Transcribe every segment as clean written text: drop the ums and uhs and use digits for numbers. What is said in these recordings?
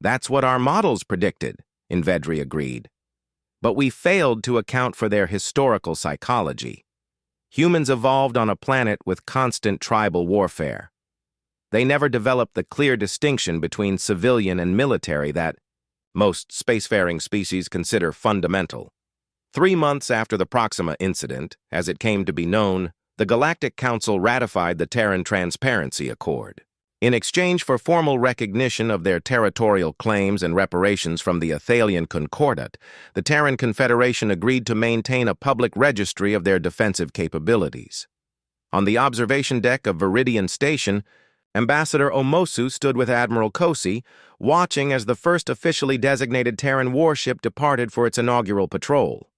That's what our models predicted, Invedri agreed. But we failed to account for their historical psychology. Humans evolved on a planet with constant tribal warfare. They never developed the clear distinction between civilian and military that most spacefaring species consider fundamental. 3 months after the Proxima incident, as it came to be known, the Galactic Council ratified the Terran Transparency Accord. In exchange for formal recognition of their territorial claims and reparations from the Athalian Concordat, the Terran Confederation agreed to maintain a public registry of their defensive capabilities. On the observation deck of Viridian Station, Ambassador Omosu stood with Admiral Kosi, watching as the first officially designated Terran warship departed for its inaugural patrol.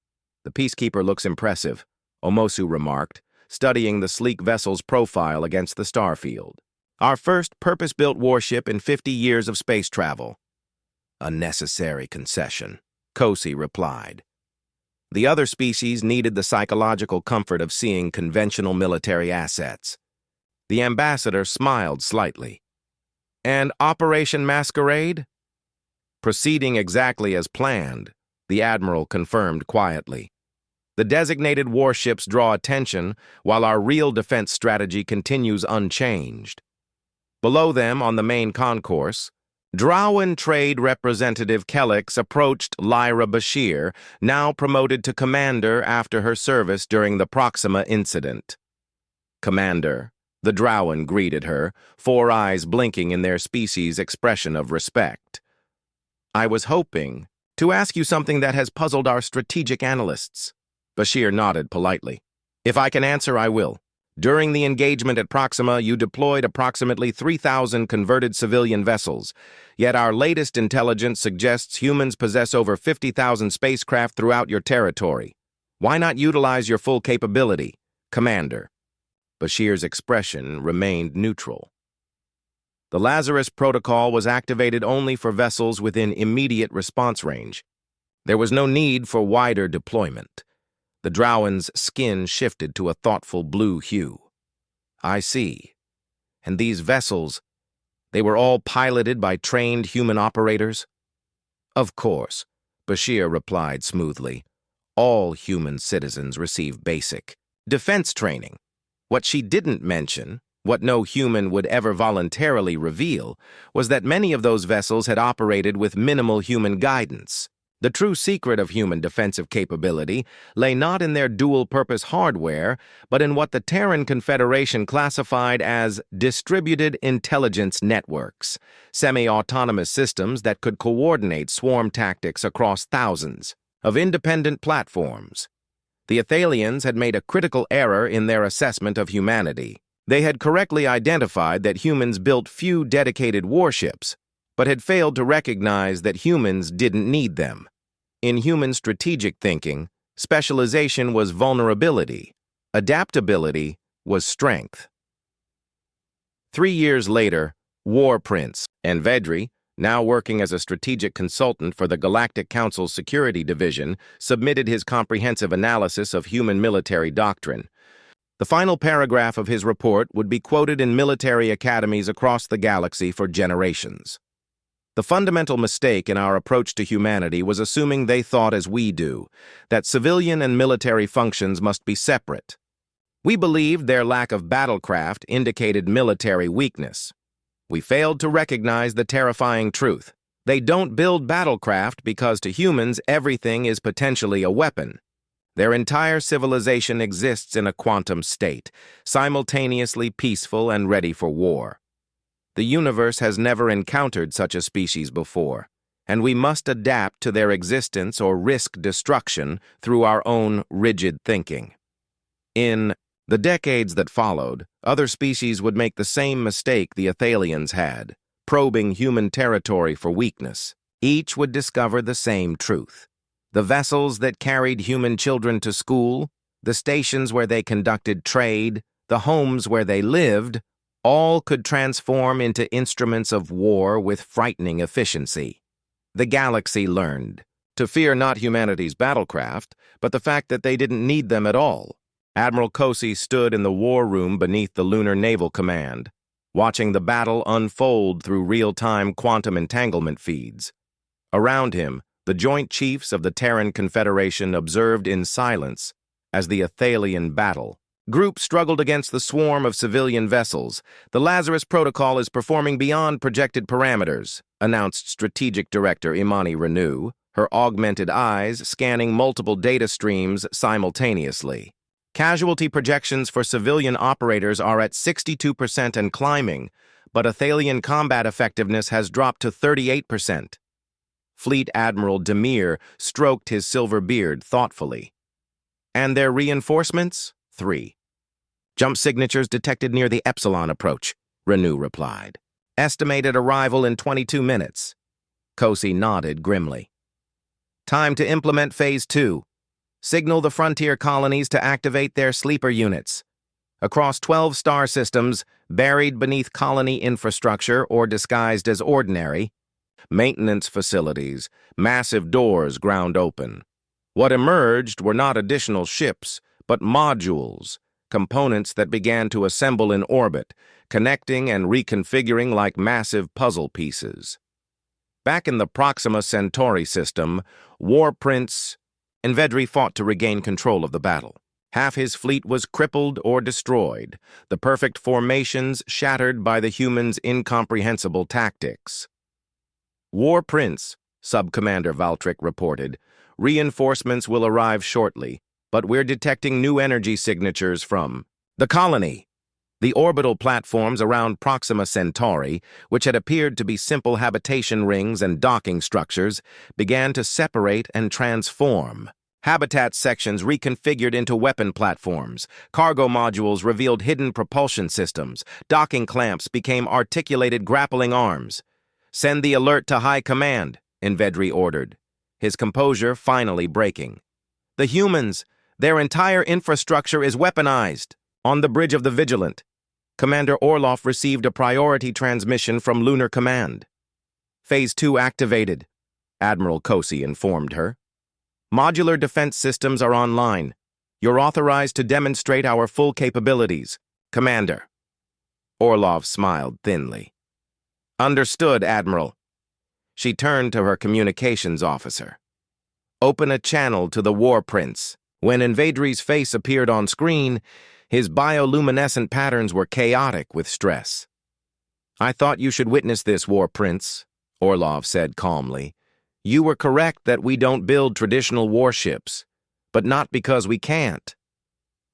"The Peacekeeper looks impressive," Omosu remarked, studying the sleek vessel's profile against the starfield. "Our first purpose-built warship in 50 years of space travel." "A necessary concession," Kosi replied. The other species needed the psychological comfort of seeing conventional military assets. The ambassador smiled slightly. "And Operation Masquerade?" "Proceeding exactly as planned," the admiral confirmed quietly. "The designated warships draw attention, while our real defense strategy continues unchanged." Below them, on the main concourse, Drowan Trade Representative Kellix approached Lyra Bashir, now promoted to commander after her service during the Proxima incident. "Commander," the Drowan greeted her, 4 eyes blinking in their species' expression of respect. "I was hoping to ask you something that has puzzled our strategic analysts." Bashir nodded politely. "If I can answer, I will. During the engagement at Proxima, you deployed approximately 3,000 converted civilian vessels, yet our latest intelligence suggests humans possess over 50,000 spacecraft throughout your territory. Why not utilize your full capability, Commander?" Bashir's expression remained neutral. The Lazarus Protocol was activated only for vessels within immediate response range. There was no need for wider deployment. The Drowan's skin shifted to a thoughtful blue hue. "I see. And these vessels, they were all piloted by trained human operators?" "Of course," Bashir replied smoothly. "All human citizens receive basic defense training. What she didn't mention, what no human would ever voluntarily reveal, was that many of those vessels had operated with minimal human guidance. The true secret of human defensive capability lay not in their dual-purpose hardware, but in what the Terran Confederation classified as distributed intelligence networks, semi-autonomous systems that could coordinate swarm tactics across thousands of independent platforms. The Athalians had made a critical error in their assessment of humanity. They had correctly identified that humans built few dedicated warships, but had failed to recognize that humans didn't need them. In human strategic thinking, specialization was vulnerability, adaptability was strength. 3 years later, War Prince Envedri, now working as a strategic consultant for the Galactic Council's Security Division, submitted his comprehensive analysis of human military doctrine. The final paragraph of his report would be quoted in military academies across the galaxy for generations. "The fundamental mistake in our approach to humanity was assuming they thought as we do, that civilian and military functions must be separate. We believed their lack of battlecraft indicated military weakness. We failed to recognize the terrifying truth. They don't build battlecraft because to humans everything is potentially a weapon. Their entire civilization exists in a quantum state, simultaneously peaceful and ready for war. The universe has never encountered such a species before, and we must adapt to their existence or risk destruction through our own rigid thinking." In the decades that followed, other species would make the same mistake the Athalians had, probing human territory for weakness. Each would discover the same truth. The vessels that carried human children to school, the stations where they conducted trade, the homes where they lived, all could transform into instruments of war with frightening efficiency. The galaxy learned to fear not humanity's battlecraft, but the fact that they didn't need them at all. Admiral Kosi stood in the war room beneath the Lunar Naval Command, watching the battle unfold through real-time quantum entanglement feeds. Around him, the Joint Chiefs of the Terran Confederation observed in silence as the Athalian battle group struggled against the swarm of civilian vessels. The Lazarus Protocol is performing beyond projected parameters, announced Strategic Director Imani Renew, her augmented eyes scanning multiple data streams simultaneously. Casualty projections for civilian operators are at 62% and climbing, but Athalian combat effectiveness has dropped to 38%. Fleet Admiral Demir stroked his silver beard thoughtfully. And their reinforcements? 3. Jump signatures detected near the Epsilon approach, Renew replied. Estimated arrival in 22 minutes. Kosi nodded grimly. Time to implement Phase 2. Signal the frontier colonies to activate their sleeper units. Across 12 star systems, buried beneath colony infrastructure or disguised as ordinary, maintenance facilities, massive doors ground open. What emerged were not additional ships, but modules, components that began to assemble in orbit, connecting and reconfiguring like massive puzzle pieces. Back in the Proxima Centauri system, War Prince Envedri fought to regain control of the battle. Half his fleet was crippled or destroyed, the perfect formations shattered by the humans' incomprehensible tactics. War Prince, Sub-Commander Valtric reported, reinforcements will arrive shortly, but we're detecting new energy signatures from the colony. The orbital platforms around Proxima Centauri, which had appeared to be simple habitation rings and docking structures, began to separate and transform. Habitat sections reconfigured into weapon platforms. Cargo modules revealed hidden propulsion systems. Docking clamps became articulated grappling arms. Send the alert to High Command, Envedri ordered, his composure finally breaking. The humans, their entire infrastructure is weaponized. On the bridge of the Vigilant, Commander Orloff received a priority transmission from Lunar Command. Phase 2 activated, Admiral Kosi informed her. Modular defense systems are online. You're authorized to demonstrate our full capabilities, Commander. Orloff smiled thinly. Understood, Admiral. She turned to her communications officer. Open a channel to the War Prince. When Envedri's face appeared on screen, his bioluminescent patterns were chaotic with stress. I thought you should witness this, War Prince, Orlov said calmly. You were correct that we don't build traditional warships, but not because we can't.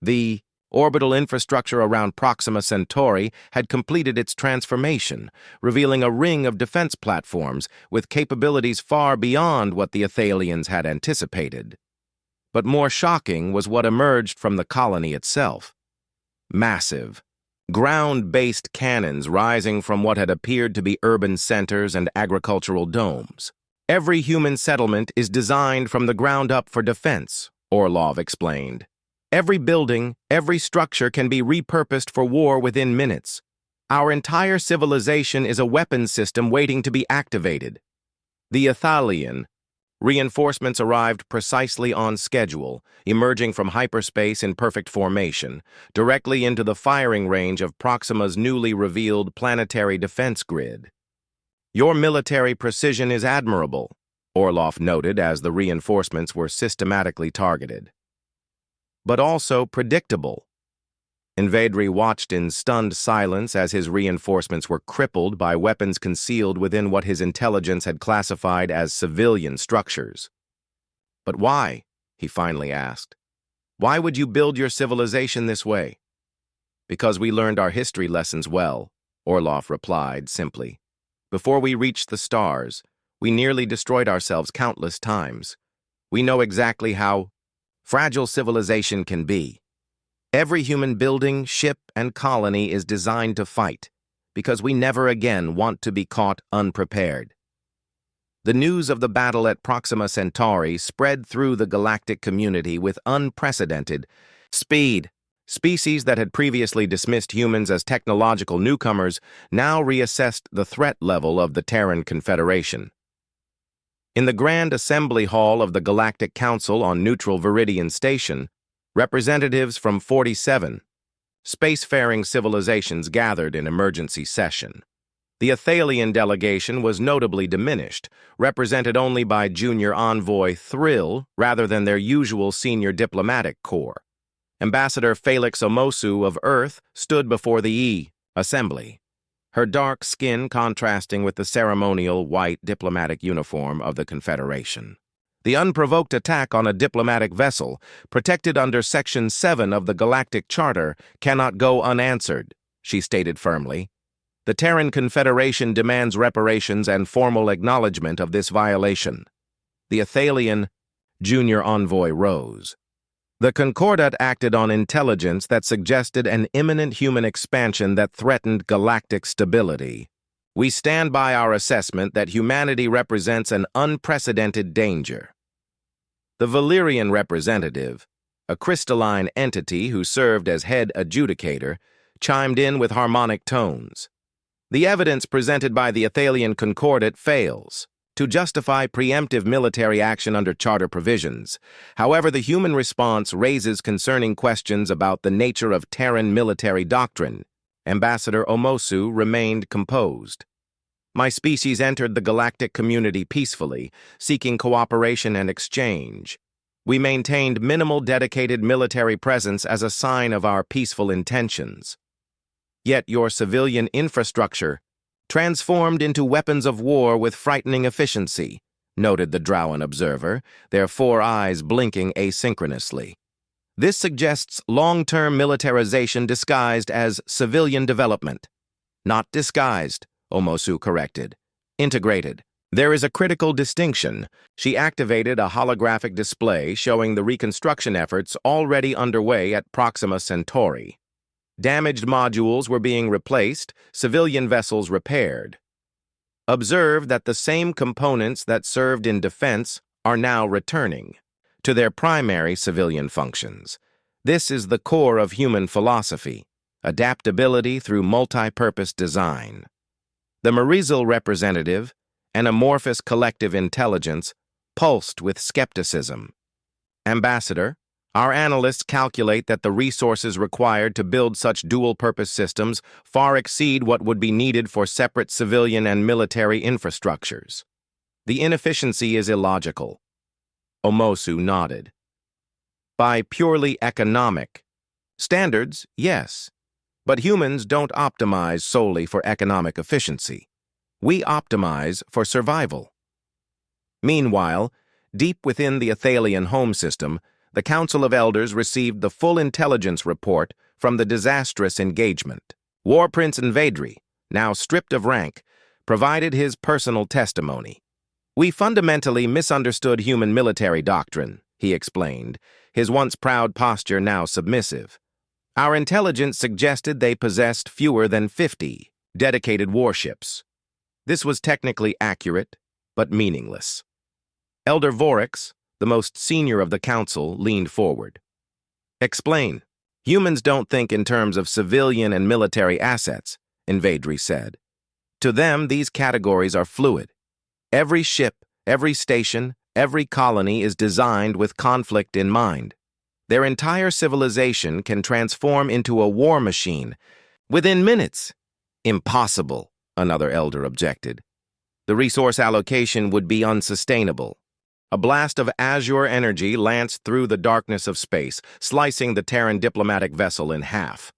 The orbital infrastructure around Proxima Centauri had completed its transformation, revealing a ring of defense platforms with capabilities far beyond what the Athalians had anticipated. But more shocking was what emerged from the colony itself. Massive, ground-based cannons rising from what had appeared to be urban centers and agricultural domes. Every human settlement is designed from the ground up for defense, Orlov explained. Every building, every structure can be repurposed for war within minutes. Our entire civilization is a weapons system waiting to be activated. The Athalian reinforcements arrived precisely on schedule, emerging from hyperspace in perfect formation, directly into the firing range of Proxima's newly revealed planetary defense grid. Your military precision is admirable, Orlov noted as the reinforcements were systematically targeted. But also predictable. Envedri watched in stunned silence as his reinforcements were crippled by weapons concealed within what his intelligence had classified as civilian structures. But why? He finally asked. Why would you build your civilization this way? Because we learned our history lessons well, Orlov replied simply. Before we reached the stars, we nearly destroyed ourselves countless times. We know exactly how fragile civilization can be. Every human building, ship, and colony is designed to fight, because we never again want to be caught unprepared. The news of the battle at Proxima Centauri spread through the galactic community with unprecedented speed. Species that had previously dismissed humans as technological newcomers now reassessed the threat level of the Terran Confederation. In the Grand Assembly Hall of the Galactic Council on Neutral Viridian Station, representatives from 47 spacefaring civilizations gathered in emergency session. The Athalian delegation was notably diminished, represented only by junior envoy Thrill rather than their usual senior diplomatic corps. Ambassador Felix Omosu of Earth stood before the assembly, her dark skin contrasting with the ceremonial white diplomatic uniform of the Confederation. The unprovoked attack on a diplomatic vessel, protected under Section 7 of the Galactic Charter, cannot go unanswered, she stated firmly. The Terran Confederation demands reparations and formal acknowledgement of this violation. The Athalian junior envoy rose. The Concordat acted on intelligence that suggested an imminent human expansion that threatened galactic stability. We stand by our assessment that humanity represents an unprecedented danger. The Valyrian representative, a crystalline entity who served as head adjudicator, chimed in with harmonic tones. The evidence presented by the Athalian Concordat fails to justify preemptive military action under charter provisions. However, the human response raises concerning questions about the nature of Terran military doctrine. Ambassador Omosu remained composed. My species entered the galactic community peacefully, seeking cooperation and exchange. We maintained minimal dedicated military presence as a sign of our peaceful intentions. Yet your civilian infrastructure transformed into weapons of war with frightening efficiency, noted the Drowan observer, their 4 eyes blinking asynchronously. This suggests long-term militarization disguised as civilian development. Not disguised, Omosu corrected. Integrated. There is a critical distinction. She activated a holographic display showing the reconstruction efforts already underway at Proxima Centauri. Damaged modules were being replaced, civilian vessels repaired. Observe that the same components that served in defense are now returning to their primary civilian functions. This is the core of human philosophy, adaptability through multi-purpose design. The Marizal representative, an amorphous collective intelligence, pulsed with skepticism. Ambassador, our analysts calculate that the resources required to build such dual-purpose systems far exceed what would be needed for separate civilian and military infrastructures. The inefficiency is illogical. Omosu nodded. By purely economic standards, yes. But humans don't optimize solely for economic efficiency. We optimize for survival. Meanwhile, deep within the Athalian home system, the Council of Elders received the full intelligence report from the disastrous engagement. War Prince Invadri, now stripped of rank, provided his personal testimony. We fundamentally misunderstood human military doctrine, he explained, his once proud posture now submissive. Our intelligence suggested they possessed fewer than 50 dedicated warships. This was technically accurate, but meaningless. Elder Vorix, the most senior of the council, leaned forward. Explain. Humans don't think in terms of civilian and military assets, Invadri said. To them, these categories are fluid. Every ship, every station, every colony is designed with conflict in mind. Their entire civilization can transform into a war machine within minutes. Impossible, another elder objected. The resource allocation would be unsustainable. A blast of azure energy lanced through the darkness of space, slicing the Terran diplomatic vessel in half.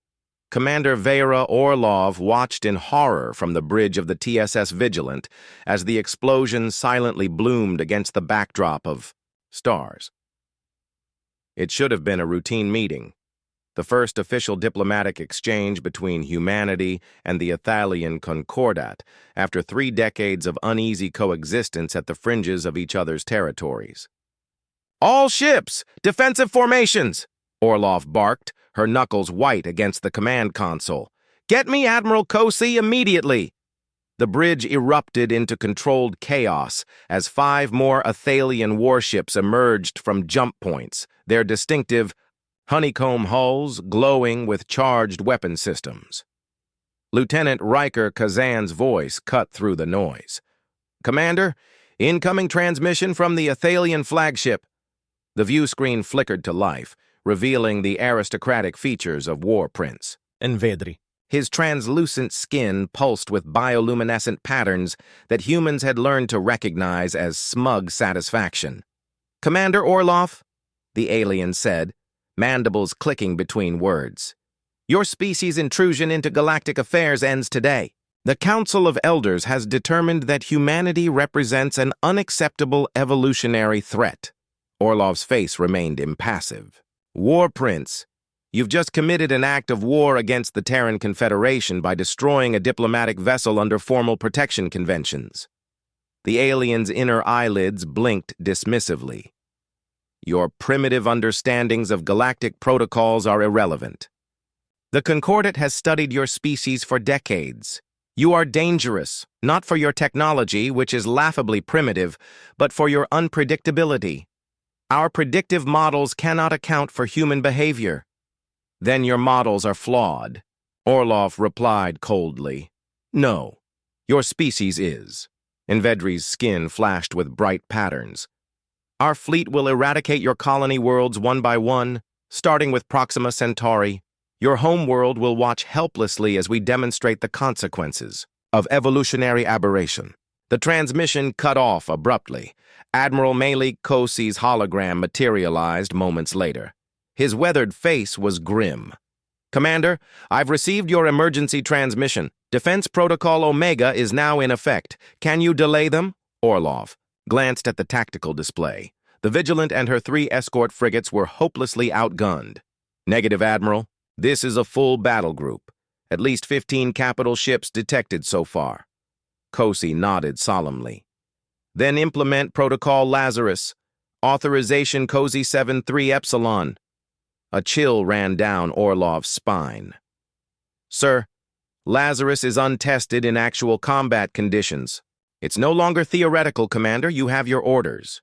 Commander Vera Orlov watched in horror from the bridge of the TSS Vigilant as the explosion silently bloomed against the backdrop of stars. It should have been a routine meeting, the first official diplomatic exchange between humanity and the Athalian Concordat after 3 decades of uneasy coexistence at the fringes of each other's territories. "All ships! Defensive formations!" Orlov barked, her knuckles white against the command console. "Get me Admiral Kosi immediately!" The bridge erupted into controlled chaos as 5 more Athalian warships emerged from jump points, their distinctive honeycomb hulls glowing with charged weapon systems. Lieutenant Riker Kazan's voice cut through the noise. "Commander, incoming transmission from the Athalian flagship." The view screen flickered to life, revealing the aristocratic features of War Prince. Envedri. His translucent skin pulsed with bioluminescent patterns that humans had learned to recognize as smug satisfaction. "Commander Orloff," the alien said, mandibles clicking between words, "your species' intrusion into galactic affairs ends today. The Council of Elders has determined that humanity represents an unacceptable evolutionary threat." Orloff's face remained impassive. "War Prince, you've just committed an act of war against the Terran Confederation by destroying a diplomatic vessel under formal protection conventions." The alien's inner eyelids blinked dismissively. "Your primitive understandings of galactic protocols are irrelevant. The Concordat has studied your species for decades. You are dangerous, not for your technology, which is laughably primitive, but for your unpredictability. Our predictive models cannot account for human behavior." "Then your models are flawed," Orloff replied coldly. "No, your species is." Envedri's skin flashed with bright patterns. "Our fleet will eradicate your colony worlds one by one, starting with Proxima Centauri. Your home world will watch helplessly as we demonstrate the consequences of evolutionary aberration." The transmission cut off abruptly. Admiral Malik Kosi's hologram materialized moments later. His weathered face was grim. "Commander, I've received your emergency transmission. Defense Protocol Omega is now in effect. Can you delay them?" Orloff glanced at the tactical display. The Vigilant and her 3 escort frigates were hopelessly outgunned. "Negative, Admiral. This is a full battle group. At least 15 capital ships detected so far." Kosi nodded solemnly. "Then implement Protocol Lazarus. Authorization Cozy 7-3 Epsilon." A chill ran down Orloff's spine. "Sir, Lazarus is untested in actual combat conditions. It's no longer theoretical, Commander. You have your orders."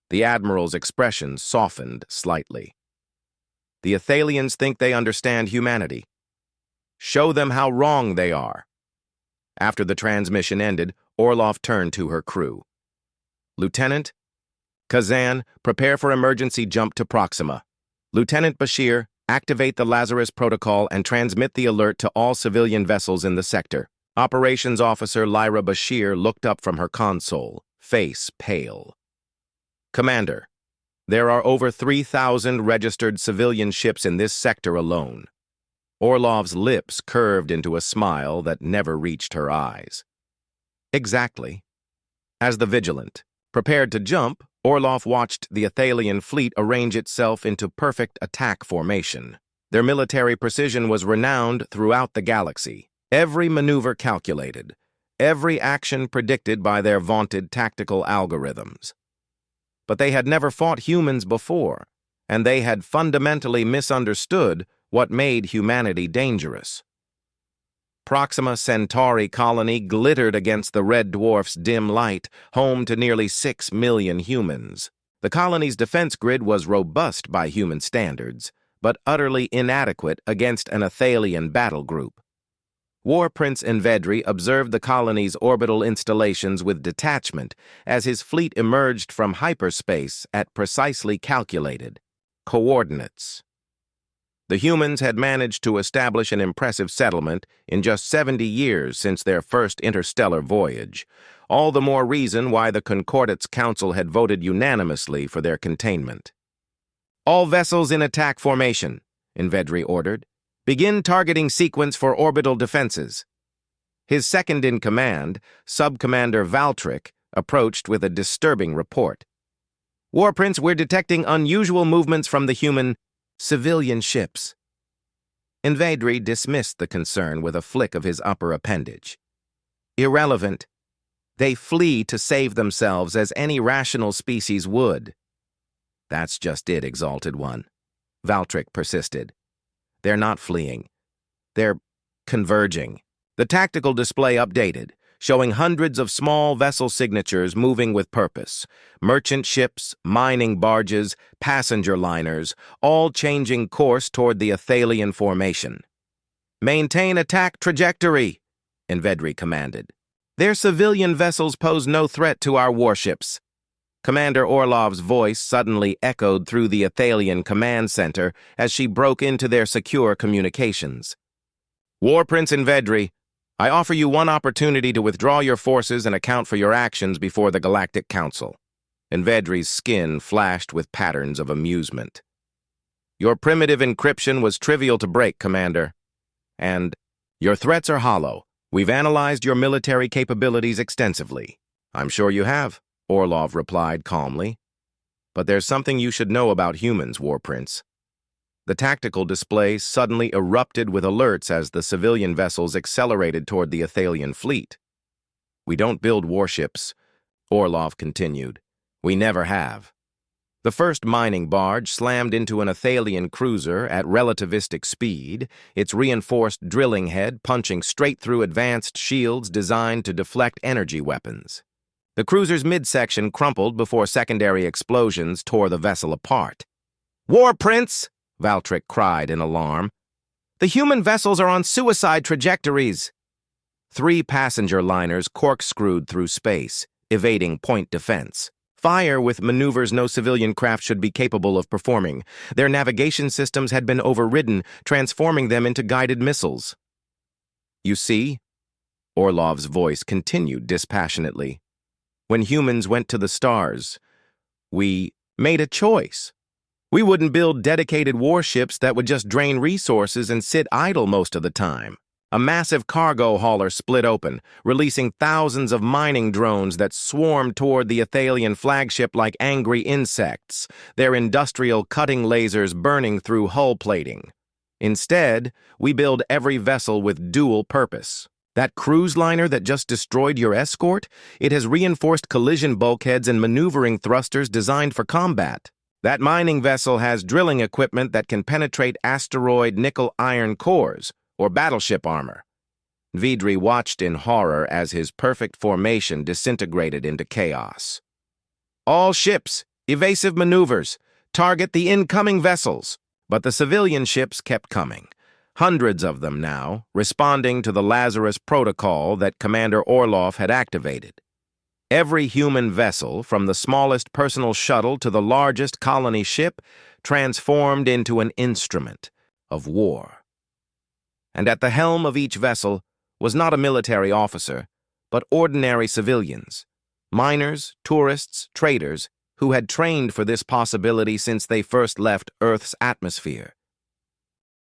The Admiral's expression softened slightly. "The Athalians think they understand humanity. Show them how wrong they are." After the transmission ended, Orloff turned to her crew. "Lieutenant Kazan, prepare for emergency jump to Proxima. Lieutenant Bashir, activate the Lazarus Protocol and transmit the alert to all civilian vessels in the sector." Operations Officer Lyra Bashir looked up from her console, face pale. "Commander, there are over 3,000 registered civilian ships in this sector alone." Orloff's lips curved into a smile that never reached her eyes. "Exactly." As the Vigilant prepared to jump, Orloff watched the Athalian fleet arrange itself into perfect attack formation. Their military precision was renowned throughout the galaxy. Every maneuver calculated, every action predicted by their vaunted tactical algorithms. But they had never fought humans before, and they had fundamentally misunderstood what made humanity dangerous. Proxima Centauri colony glittered against the red dwarf's dim light, home to nearly 6 million humans. The colony's defense grid was robust by human standards, but utterly inadequate against an Athalian battle group. War Prince Envedri observed the colony's orbital installations with detachment as his fleet emerged from hyperspace at precisely calculated coordinates. The humans had managed to establish an impressive settlement in just 70 years since their first interstellar voyage, all the more reason why the Concordat's Council had voted unanimously for their containment. "All vessels in attack formation," Envedri ordered. "Begin targeting sequence for orbital defenses." His second-in-command, Sub-Commander Valtric, approached with a disturbing report. "War Prince, we're detecting unusual movements from the human civilian ships." Envedri dismissed the concern with a flick of his upper appendage. "Irrelevant. They flee to save themselves as any rational species would." "That's just it, Exalted One," Valtric persisted. "They're not fleeing. They're converging." The tactical display updated, showing hundreds of small vessel signatures moving with purpose. Merchant ships, mining barges, passenger liners, all changing course toward the Athalian formation. "Maintain attack trajectory," Envedri commanded. "Their civilian vessels pose no threat to our warships." Commander Orlov's voice suddenly echoed through the Athalian command center as she broke into their secure communications. War Prince in Vedri, I offer you one opportunity to withdraw your forces and account for your actions before the Galactic Council. Envedri's skin flashed with patterns of amusement. Your primitive encryption was trivial to break, Commander. And your threats are hollow. We've analyzed your military capabilities extensively. I'm sure you have, Orlov replied calmly. But there's something you should know about humans, War Prince. The tactical display suddenly erupted with alerts as the civilian vessels accelerated toward the Athalian fleet. We don't build warships, Orlov continued. We never have. The first mining barge slammed into an Athalian cruiser at relativistic speed, its reinforced drilling head punching straight through advanced shields designed to deflect energy weapons. The cruiser's midsection crumpled before secondary explosions tore the vessel apart. War Prince! Valtryek cried in alarm. The human vessels are on suicide trajectories. 3 passenger liners corkscrewed through space, evading point defense. Fire with maneuvers no civilian craft should be capable of performing. Their navigation systems had been overridden, transforming them into guided missiles. You see, Orlov's voice continued dispassionately. When humans went to the stars, we made a choice. We wouldn't build dedicated warships that would just drain resources and sit idle most of the time. A massive cargo hauler split open, releasing thousands of mining drones that swarmed toward the Athalian flagship like angry insects, their industrial cutting lasers burning through hull plating. Instead, we build every vessel with dual purpose. That cruise liner that just destroyed your escort, it has reinforced collision bulkheads and maneuvering thrusters designed for combat. That mining vessel has drilling equipment that can penetrate asteroid nickel-iron cores, or battleship armor. Vedri watched in horror as his perfect formation disintegrated into chaos. All ships, evasive maneuvers, target the incoming vessels. But the civilian ships kept coming. Hundreds of them now, responding to the Lazarus protocol that Commander Orlov had activated. Every human vessel, from the smallest personal shuttle to the largest colony ship, transformed into an instrument of war. And at the helm of each vessel was not a military officer, but ordinary civilians, miners, tourists, traders, who had trained for this possibility since they first left Earth's atmosphere.